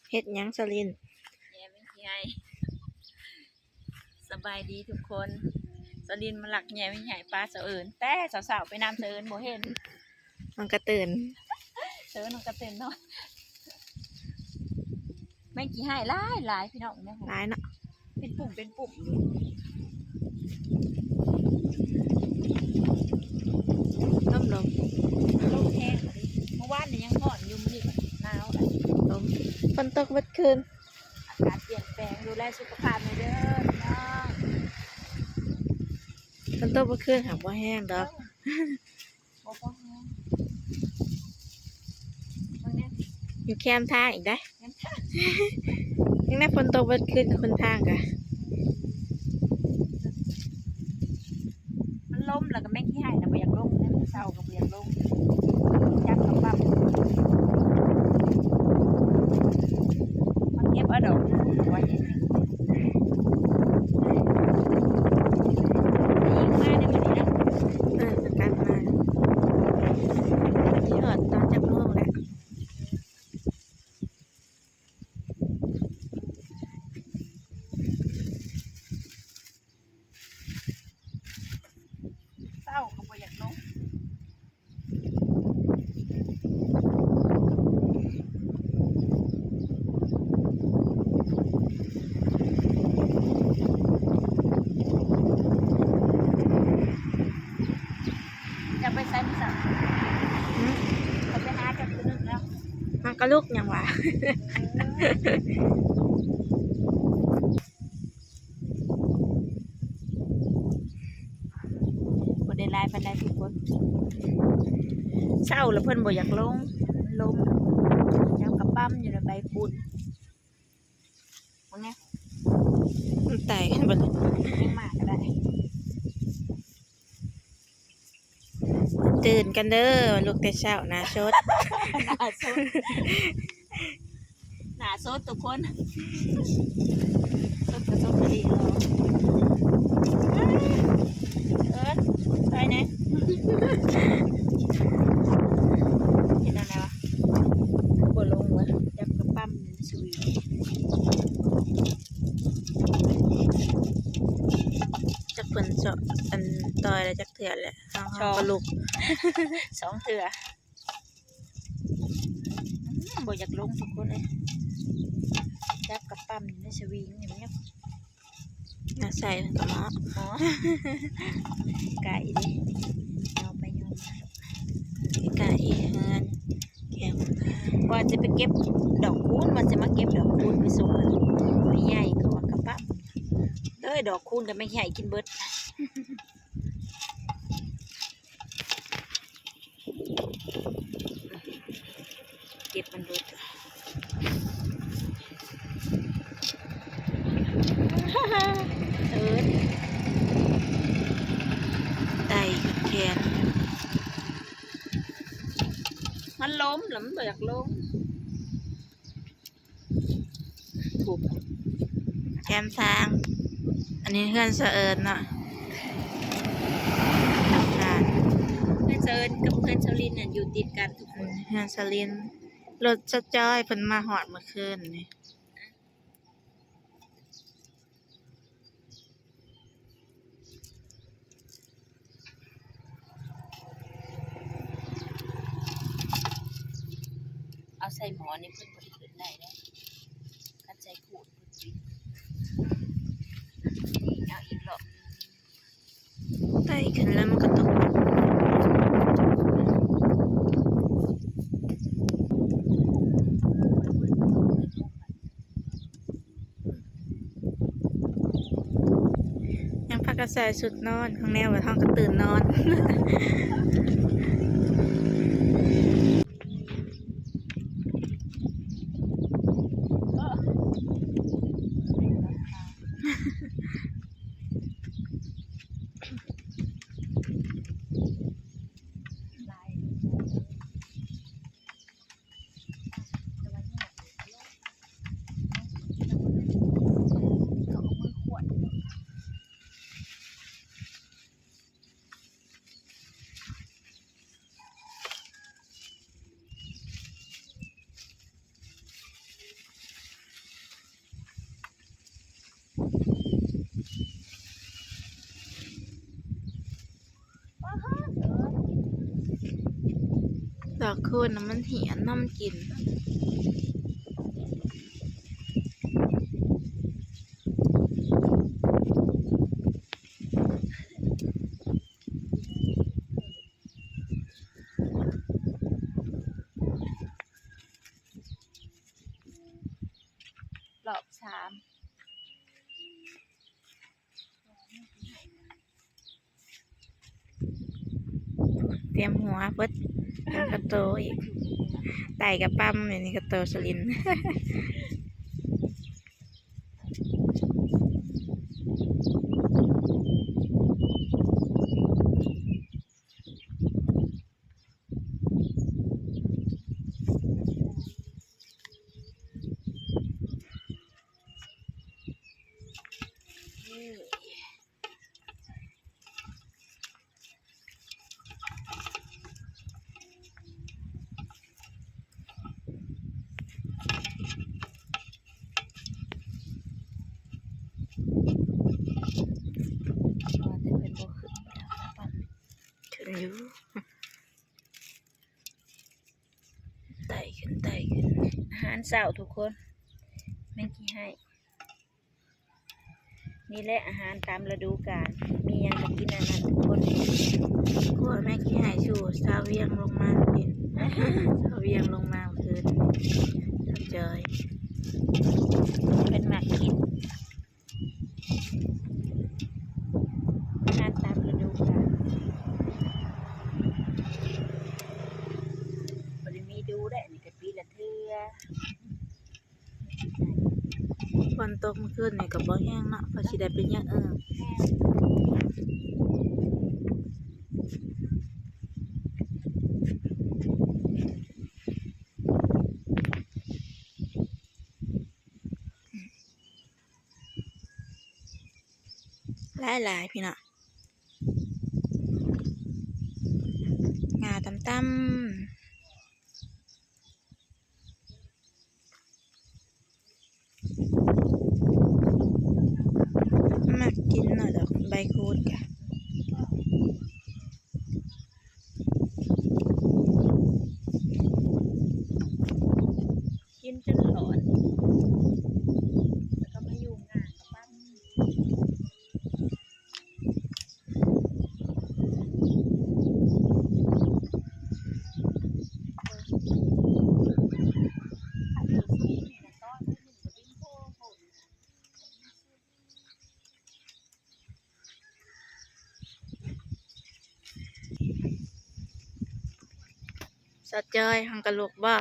เฮ็ดหยังสลินแย่ไม่ใหญ่สบายดีทุกคนสลินมาหลักแย่ไม่ใหญ่ปลาเสะเอิญแต่สาวๆไปนำเสะเอิญโมเห็นมันก็ตื่นเสะเอิญมันก็เต็มเนาะไม่กี่ให้หลายพี่น้องเนี่ยหลายเนาะเป็นปุ่มอยู่ลมลมแห้งเลยเมื่อวานนี่ยังห่อนอยู่มื้อนี้ก็หนาวเลยลมฝนตกเมื่อคืนอากาศเปลี่ยนแปลงดูแลสุขภาพหน่อยเด้อพี่น้องฝนตกเมื่อคืนหาว่าแห้งดอกบ่พอแห้งวันนี้อยู่แคมทางอีกได้งั้นค่ะยังได้ฝนตกเมื่อคืนกับคนทางกะมันล้มแล้วก็แม่ขี้ให้นะบ่อยากลงนะเศร้าก็บ่อยากลงจับกับปั๊บมันเก็บเอาดอกไว้เห็นยิงมาในวันนี้นะประกันมาที่หอดตอนจับม่วงแหละเศร้าก็บ่อยากลงจะไปใส่มือสั่งเขาไปหาจับตัวนึงแล้ว มันก็ลูกยังวะบ่ได้ลายปานใดทุกคนเศร้าแล้วเพิ่นบ่อยากลงลมจับกับปั๊มอยู่ในใบปูนว่าไง มันไต่กันบ่เลย ยังมากก็ได้ ตื่นกันเด้อลูกแต่เช้านะชด หนาโซดหนาโซดทุกคนโซดกับโซดดีเหรอไปไหนเห็นอะไรวะบ่ลงวะจับกระปั้มสวีจักเพิ่นเจาะอันต่อยแล้วจักเถื่อแหละเฮาก็ลุก 2 เทื่อบ่อยากลงทุกคนเลยจับกระปั้มในสวิงอย่างเงี้ย น่าใส่กับหมอ อ๋อไก่ดิเอาไปโยนมา ไก่เฮือนแก้วตา ว่าจะไปเก็บดอกคูณว่าจะมาเก็บดอกคูณไปส่งไม่ใหญ่ก่อนกระปั้มเลยดอกคูณแต่ไม่ใหญ่กินเบิดเก็บมันเบิดเอิร์ด ไก่แขน มันล้มหรือมันบ่อยากล้ม ถูกแคมทางอันนี้เฮือนเสะเอิญเนาะทำงาน เพื่อนเอิร์ดกับเพื่อนชลินเนี่ยอยู่ติดกันทุกคน เฮือนสลินรถจะจ้อยเพิ่นมาหอดเมื่อคืนนี่เอาใส่หมอนี่เพื่อนบริขึ้นได้ได้คัดใจขูดนี่เอาอีกหรอก ไต่ขึ้นแล้วมันก็ตกยังพักกระใส่สุดนอนข้างแนวว่าท้องก็ตื่นนอน ลายเขาเอามือขวด ดอกคูณน่ะมันเหี่ยน้ำกินรอบ3เตรียมหัวเพิ่นเป็นกระโตอีกไต่กระปั๊มอย่างนี้กระโตสลิน ถึงอยู่ไต่ขึ้นอาหารเช้าทุกคนแม่กี้ให้ นี่แหละอาหารตามฤดูกาลมีหยังก็กินอันนั้นทุกคน กลัวแม่ขี้หายชูซาเวียงลงมากิน ซาเวียงลงมาคืนทำเจย เป็นหมักกินอาหารตามฤดูกาลบ่ได้มีดูได้นี่ก็ปีละเทื่อ ฝนตกเมื่อคืนนี่ก็บ่แห้งเนาะเพราะสิได้เป็นอย่างหลายพี่เนาะงาต่ำๆมักกินหน่อยดอกใบคูดกะ กินจนหลอนแล้วก็มาอยู่งานกับปั้นสะเจยหังกะลูกบ่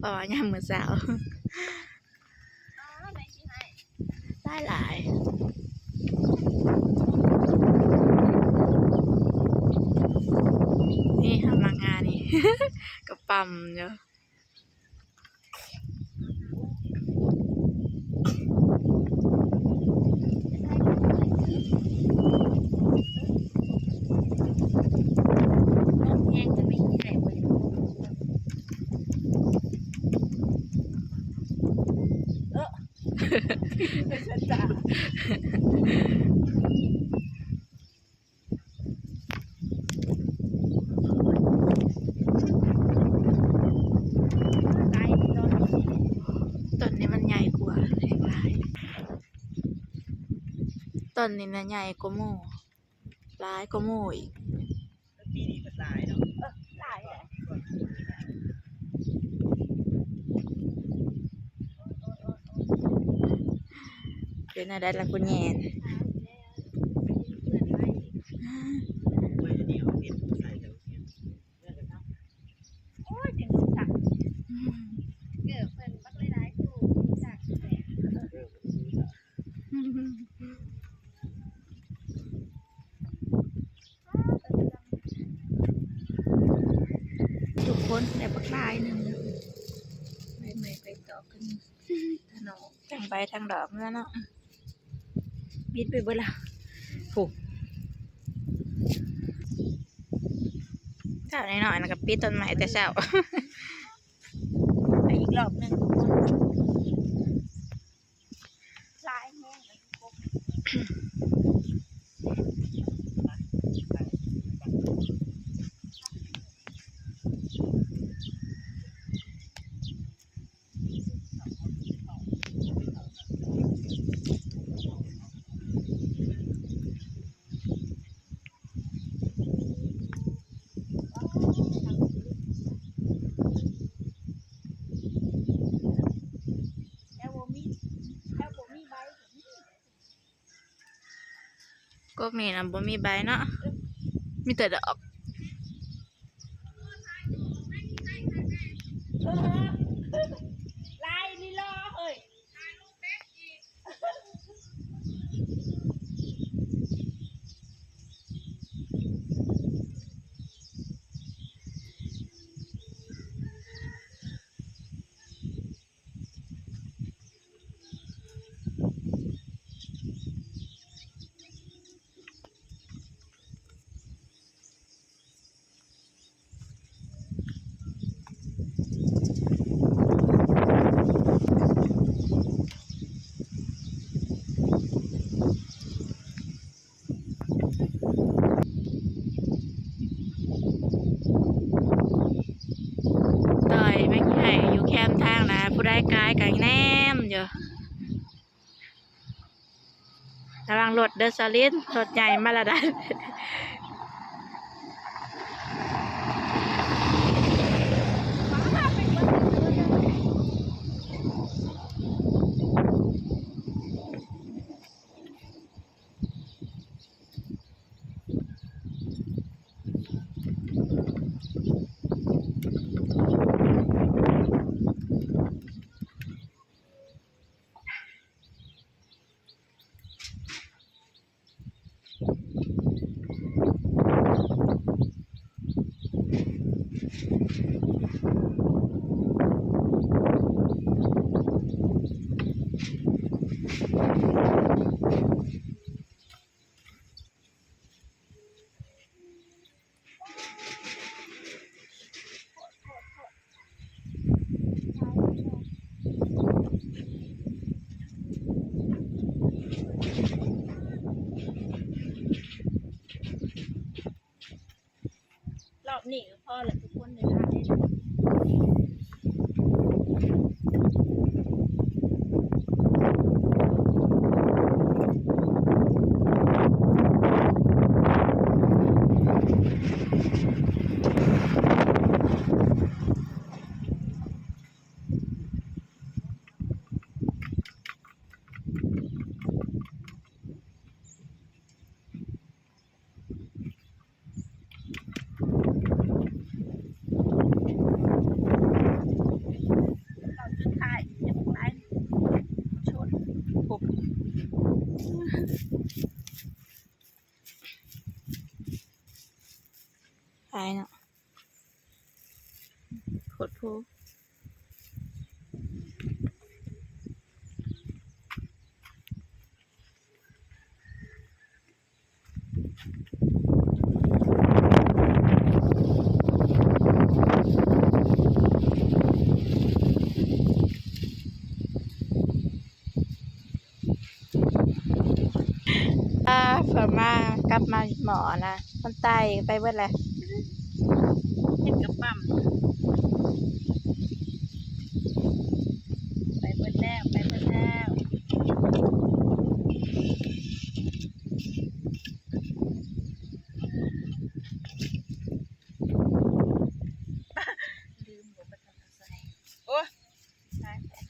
บ่ยามมื้อเช้าหลายนี่ทำมางานนี่ ก็ปั๊มเนาะแห้งจะไม่มีไข่บ่ได้เป็นจ้าตายไปตอนนี้ ต้นนี้มันใหญ่กว่าหลายต้นนี้นะใหญ่กว่าหมู่หลายกว่าหมู่อีก ปีนี้ก็ตายเนาะ หลายแหละ เป็นอะไรล่ะคุณแยน เว้ยนี่เอาเห็ดใส่แล้วเนี่ย โอ้ยถึงรู้จักเกิดเพิ่นบักหลายๆสู่รู้จักแหละ ทุกคนได้บักลายหนึ่งไปต่อกันถนนทางใบทางดอกนั่นเนาะ บิดไปเบิดละผูก เช้าหน่อยๆนะกับปีต้นไม้แต่เช้า ไปอีกรอบหนึงลายแห้งเลยพวก กกนี่นะบ่มีใบเนาะมีแต่ดอกลายนี่รอเฮ้ยต่อยแม่งใหญ่อยู่แคมทางนะผู้ได้กายกันแนมอยู่ระวังรถเดอสลินรถใหญ่มาและได้ รอบนี้ก็พอแล้วทุกคนเลยค่ะเราสุดท้ายจะบอกไรชนปุ๊บ ไปเนาะโคตรพูฝมากลับมาหมอนะมันไตไปเบิดแหละ เห็นกับปั๊มไปเบิดแล้วไปเบิดแล้วลืมบอกไปทำอะไรโอ้ตายแล้ว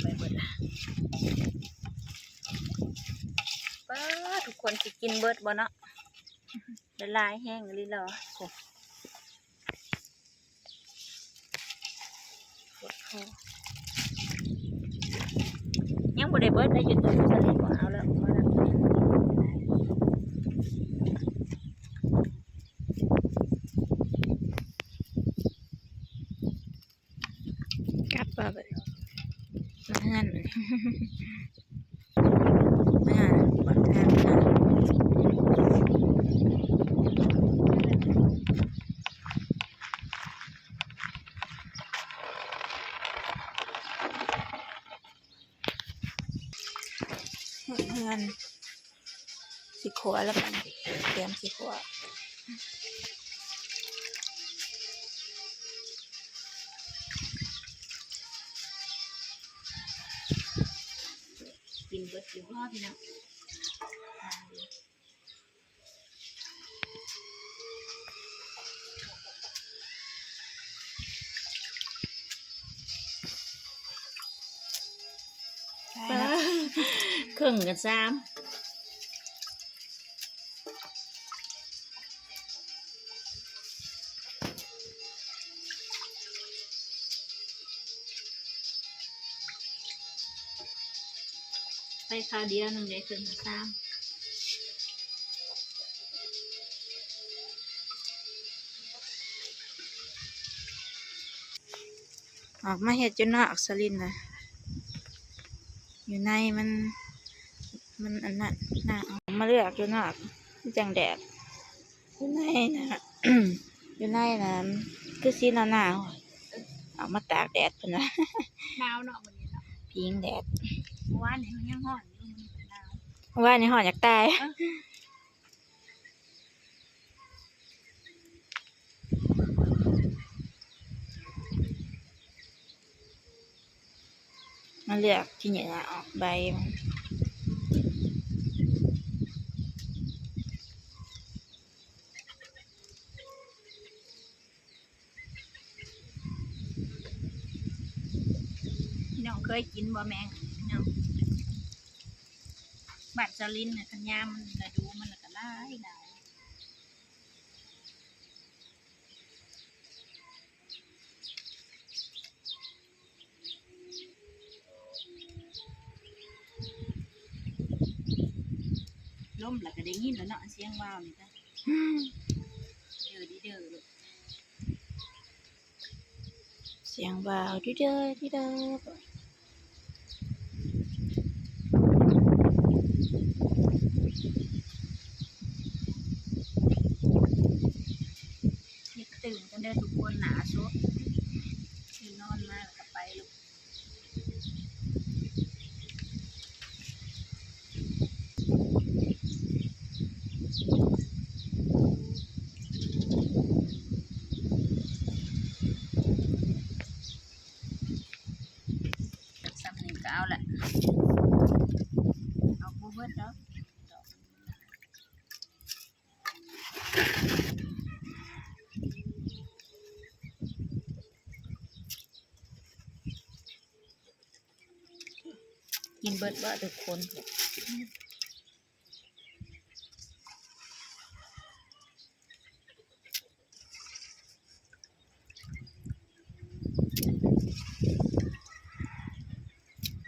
ไปเบิดละป้าทุกคนสิกินเบิดบ่เนาะละลายแห้งเลยเหรอโอ้ปวดคอยังบ่ได้เบิดได้อยู่ตัวสลิดบ่เอาแล้วพอแล้ว กลับมาแบบนั่นบัดแทนเงินสิขัวแล้วมันเตรียมสิขัว กินเบิดอยู่พ่อพี่น้องครึ่งกันซ้ำไปคราวเดียวหนึ่งได้ครึ่งกันซ้ำ ออกมาเห็ดอยู่นอกสลินนะอยู่ในมันอันนั้นน่ะออกมาเลือกอยู่นอกจังแดดอยู่ในนะ อยู่ในนะคือสีหนาวๆออกมาตากแดดเพิ่นว่า หนาวเนาะวันนี้เนาะ พิงแดด เมื่อวานนี่มันยังร้อนอยู่มันก็หนาว ว่านี่หอนอยากตายมาเลือกที่เนี่ยออกใบมัน พี่น้องเคยกินบ่แมงพี่น้องบัดจรินเนี่ยคันยามมันระดูมันละก็หลายล่มละก็ได้ยินแล้วเนาะเสียงว่าวนี่จ้ะเด้อดิเด้อลูก เสียงบ่าวดิเด้อดิเด้อ เด็กตื่นกันเด้อทุกคนหนาสุดคือนอนมาแล้วก็ไปลูกซ้ำนี่ก็เอาละเอาบ่เบิดเนาะ กินเบิดบ่ทุกคน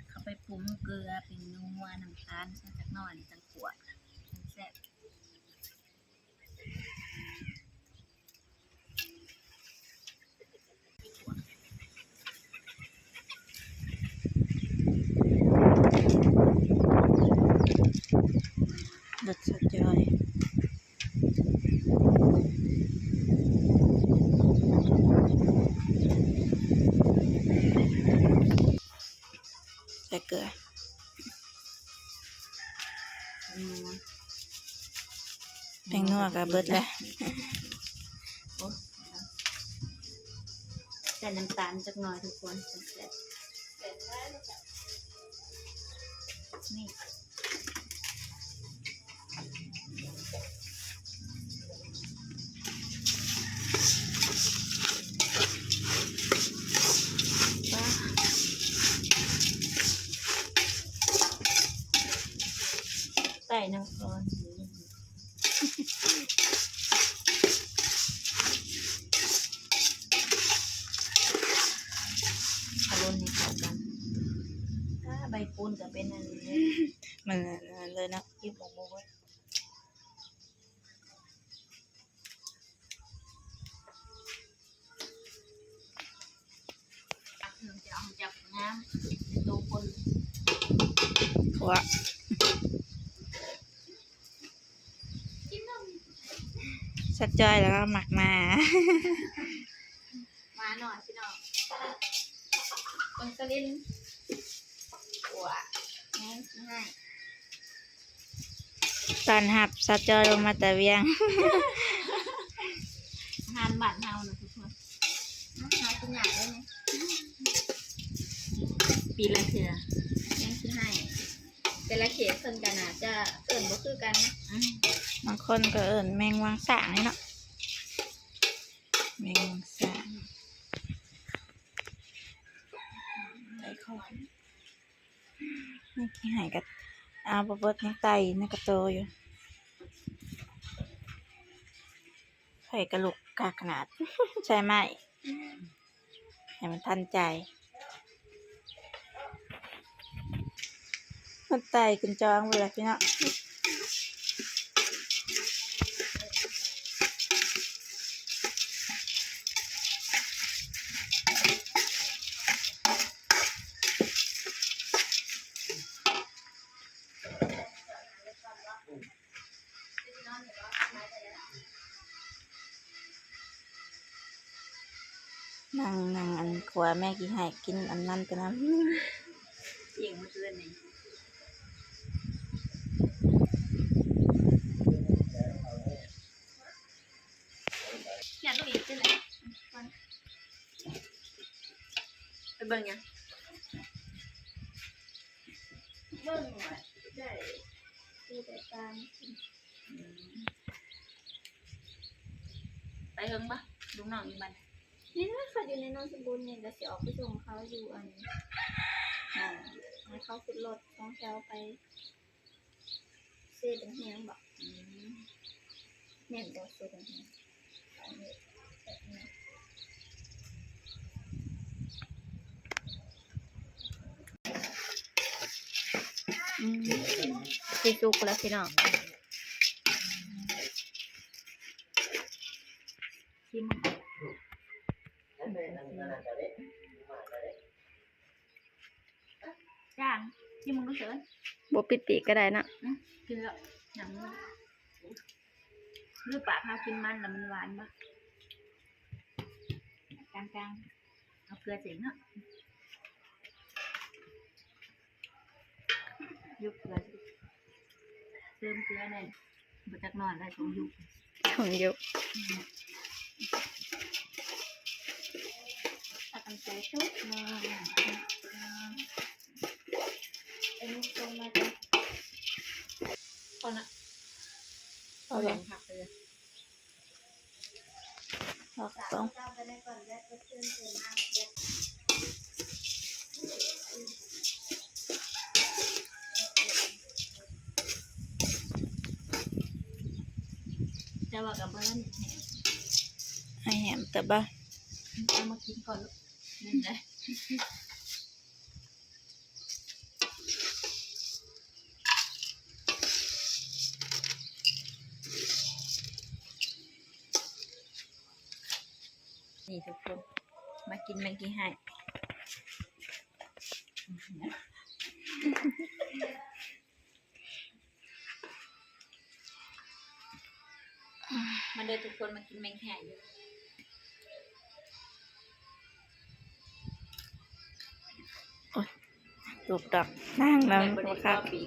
เขาไปปรุงเกลือเป็นนัวน้ำตาลใส่จักหน่อยจังขวดแซ่บ รสสดจ้อยใส่เกลือ นัว แป้งนัวกับเบิดแล้ว โอ้ใส่น้ำตาลจักหน่อยทุกคนแซ่บนี่ ใส่น้ำร้อนอารมณ์นี้เข้ากัน ถ้าใบปูนก็เป็นอันนี้ มันเลยนะ ที่บอกว่าจะเอาจับน้ำตัวคน ถั่ว กินนม สัดจอยแล้วก็หมักมา มาหน่อยพี่น้องตรงสลินหัวง่าย ตอนหับสัดจอยลงมาแต่เวียง บ้านเฮานะทุกคน หากินอย่างได้ไหม ปีละเทื่อ ยังที่ให้แต่ละเขตเพิ่นกันอาจจะเอิ่นบ่คือกันนะ บางคนก็เอิ้นแมงวางสางนี่เนาะแมงวางสางไต้ขอนนี่ขี้หายกับบ่เบิดยังไตในกระโตอยู่ไข่กระลุกกากขนาด ใช่ไหมให้มันทันใจมันไตขึ้นจองเลยพี่เนาะนั่งอันขวาแม่กี่ให้กินอันนั้นกันนะ เสียงมันเตือนนี่อยากต้องอีกจังได๋ไปเบิ่งยังเบิ่งว่าได้ดูแต่ตาม ไปเฮิงปะลุงน้องอยู่บ้าน นี่นะเขาอยู่ในนนทบุรีเนี่ยก็สิออกไปส่งเขาอยู่อันให้เขาขึ้นรถของแถวไปเซเป็นเฮียงบอกแม่นบ่เซเป็นเฮียงอันนี้แบบนี้สิสุกแล้วพี่น้องชิมย่างที่มึงรู้สึก บ่ปิติก็ได้นะ กินแล้วหนังหรือปากเขากินมันแล้วมันหวานปะกลางๆเอาเกลือเจ๋งอ่ะยุบเกลือเติมเกลือหน่อยบดจากนอนได้ของยุบ ของเยอะตัดกันใจชุบมาอันนี้ตรงมาจ้ะพอนะ เอาแบบผักเลย เราต้องเจ้าไปได้ก่อนแล้วก็ขึ้นเต็มมากเด็ด จะว่ากับเบิ้ล ให้แหมแต่บ้า เอามากินก่อนลูกนี่เลย นี่ทุกคนมากินแมงกี้ให้มาเดินทุกคนมากินแมงแข่อยู่ ถูกดอกนั่งแล้ว บริ ครับ ปีก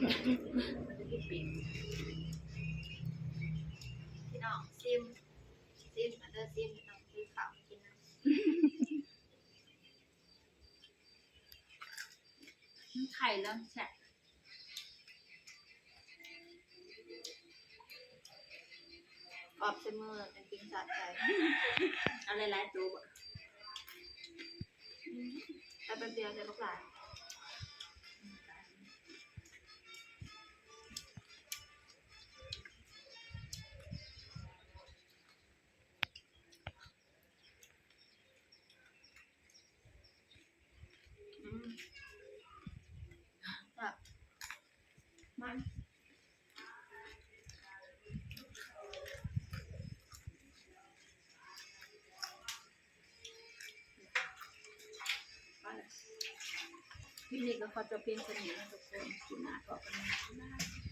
พี่น้องซิมมาเดินซิมต้องซื้อข้าวกินนะไข่แล้วแฉะ ออกเสมอเป็นจริงสะใจ เอาหลายๆตัวบ่ แต่เป็นเดียวจะลูกหลานมันพี่นี่ก็เขาจะเพียงสนิทนะทุกคนกินหนาก็กัน